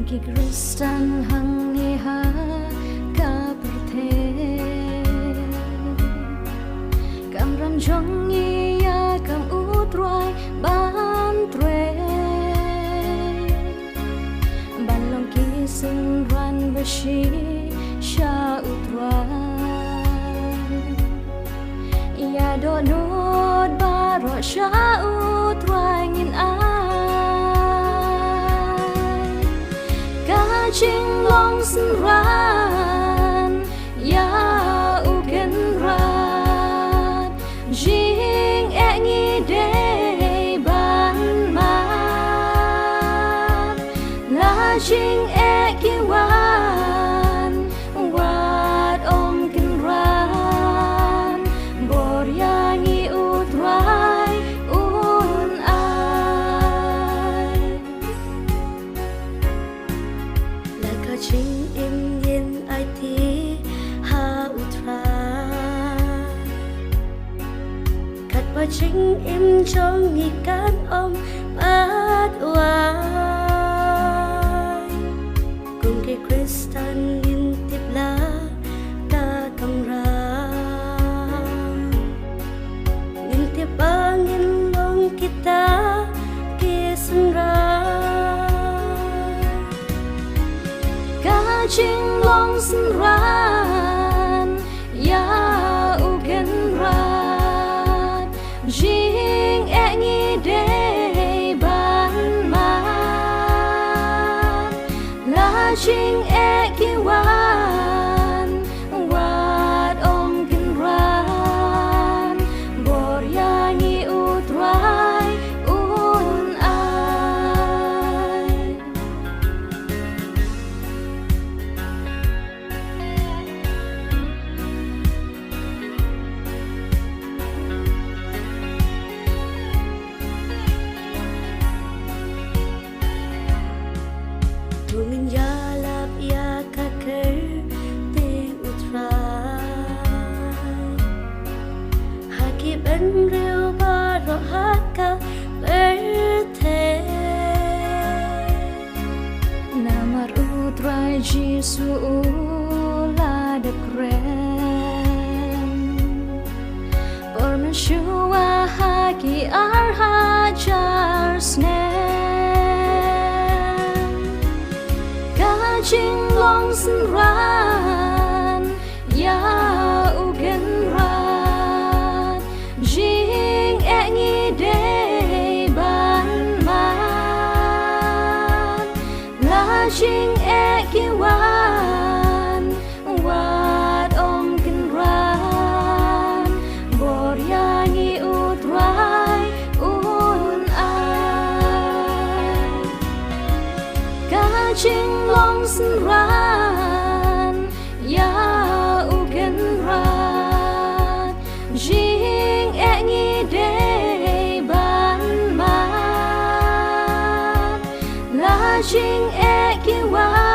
Kristan hang niha ka perte kam ram jong ya kam utrai ban tre ban long ki sing ran bashi sha utrai ya do not baro sha utrai ngin Ching long sun ran ya u ken ran jing e ngi de ban ma la jing e ki wan wat om ken ran bor ya ngi u trai un Ching im yin ai thi ha utra Kat wa ching im trong nghi can om bát oai Cùng cái Kristan yin tiếp la ta cầm ra Yin tiếp ba ngin long kita kisan ra Ching long sun ran ya u ken ran jing e ngi de ban ma la jing e ki wan wat om ken ran bor ya ngi u trai un Tungin yalap ya kaker te utrai Haki ben rêu ba ro haka berte Namar utrai Jesu la de kren Pormen shua haki arha jar snen Ching long sun ran ya u ken ran jing e ngi de ban ma la jing e ki wan wat om ken ran bor ya ngi u trai un Ching long sun ran ya u ken ran jing e ngi de ban ma la jing e ki wan